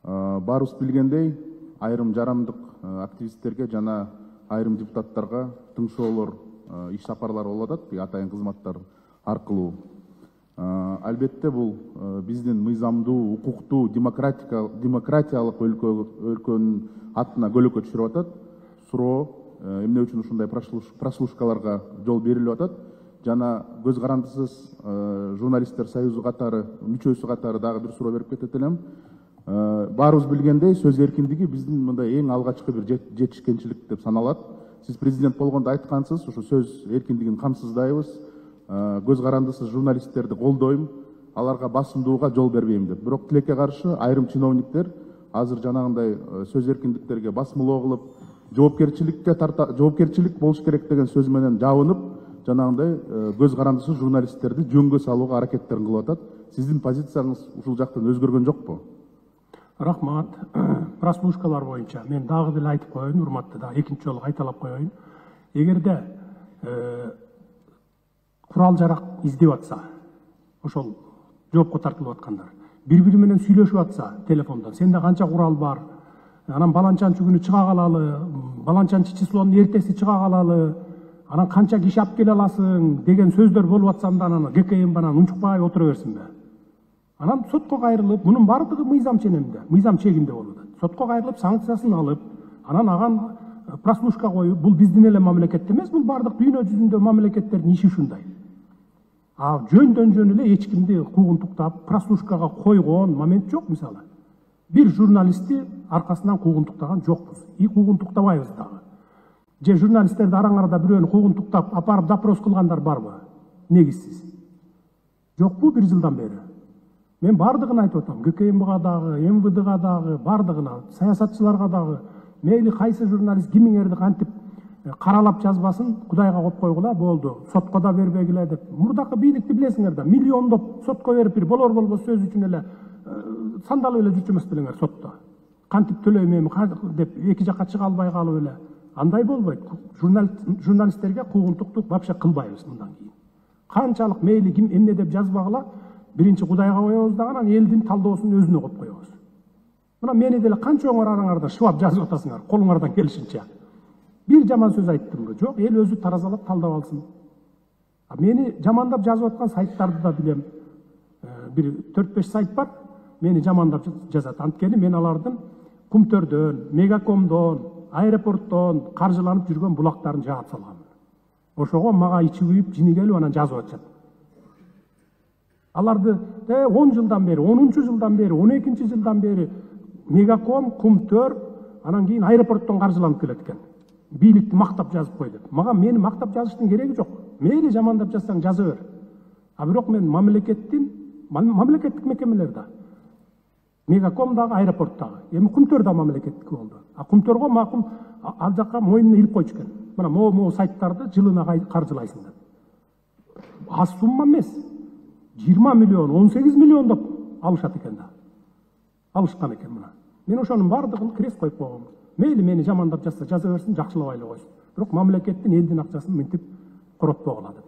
Баарыбыз билгендей, айрым жарандык активисттерге жана айрым депутаттарга тыңшоолор, иш сапарлар болуп атат, атайын кызматтар аркылуу. Албетте бул биздин мыйзамдуу, укуктуу, демократиялык өлкөнүн атына көлөкө түшүрүп атат. Суроо эмне үчүн ушундай прослушкаларга жол берилип атат? Жана көз карандысыз журналисттер союзу катары, мүчөсү катары дагы бир суроо берип кетет элем. Баарыбыз билгендей, сөз эркиндиги биздин мындай эң алгачкы бир жетишкенчилик деп саналат. Сиз президент болгондо айткансыз, ушу сөз эркиндигин камсыздайбыз, көз карандысыз журналисттерди колдойм, аларга басымдууга жол бербейм деп. Бирок тилекке каршы айрым чиновниктер азыр жанагындай сөз эркиндиктерге басмылоо кылып, жоопкерчилик болуш керек деген сөз менен жабынып, жанагындай көз карандысыз журналисттерди жөнгө салууга аракеттерин кылып атат. Сиздин позицияңыз ушул жактан өзгөргөн жокпу? Рахмат. Прослушкалар боюнча мен дагы деле айтып коеюн, урматты да экинчи жолу кайталап коеюн. Эгерде курал жарак издеп атса, ошол жоопко тартылып аткандар бири-бири менен сүйлөшүп атса телефондон, сенде канча курал бар, анан баланчанчы күнү чыга калалы, баланчанчы числонун эртеси чыга калалы, анан канча киши алып келе аласың деген сөздөр болуп атсанда, анан ГКМ банан унчукпай отура берсинби? Анан сотко кайрылып, мунун бардыгы мыйзам чегинде болуп атат. Сотко кайрылып, санкциясын алып, анан аган прослушка коюп, бул биздин эле мамлекет эмес, бул бардык дүйнө жүзүндө мамлекеттердин иши ушундай. Жөндөн жөн эле эч кимди куугунтуктап, прослушкага койгон момент жок. Мисалы, бир журналистти аркасынан куугунтуктаган жокпуз. Куугунтуктабайбыз дагы. Же журналисттерди араңарда бирөөнү куугунтуктап, апарып допрос кылгандар барбы? Негизсиз. Жокпу бир жылдан бери? Мен бардыгын айтып атам. ГКМга дагы, МВДга дагы, бардыгына, саясатчыларга дагы, мейли кайсы журналист кимиңерди кантип каралап жазбасын, Кудайга коюп койгула, болду. Сотко да бербегиле деп. Мурдакы бийликти билесиңер да, миллиондоп сотко берип, бир болор болбос сөз үчүн эле сандалып эле жүрчү эмес белеңер сотто. Кантип төлөйм эми деп эки жакка чыга албай калып эле. Андай болбойт. Журналисттерге куугунтукту вообще кылбайбыз мындан кийин. Канчалык мейли ким эмне деп жазбагыла, биринчи Кудайга коебуз дагы, анан элдин талдоосун өзүнө коюп коебуз. Мына мени деле канчоңор араңарда шыбап жазып атасыңар, колуңардан келишинче. Бир жаман сөз айттымбы? Жок, эл өзү таразалап талдап алсын. Мени жамандап жазып аткан сайттарды да билем. Бир 4-5 сайт бар, мени жамандап жазат. Анткени мен алардын Кумтөрдөн, Мегакомдон, аэропорттон каржыланып жүргөн булактарын жаап салгам. Ошого мага ичи күйүп, жини келип анан жазып атышат. Аларды 10 жылдан бери, 10-чу жылдан бери, 12-чи жылдан бери Мегаком, Кумтөр, анан кийин аэропорттон каржыланып келет экен. Бийликти мактап жазып кой деп. Мага мени мактап жазыштын кереги жок. Мейли жамандап жазсаң жаза бер. Бирок мен мамлекеттик мекемелерде, Мегакомдагы, аэропорттагы, эми Кумтөр да мамлекеттик болду. Кумтөргө макул ал жакка мойнуна илип койчу экен. Мына могу сайттарды жылына каржылайсың деп. Аз сумма эмес. 20 миллион, 18 миллион деп алышат экен да. Алышкан экен мына. Мен ошонун бардыгын крест коюп койгом. Мейли мени жамандап жазса жаза берсин, жакшылабай эле койсун. Бирок мамлекеттин элдин акчасын мынтип коротпогула деп.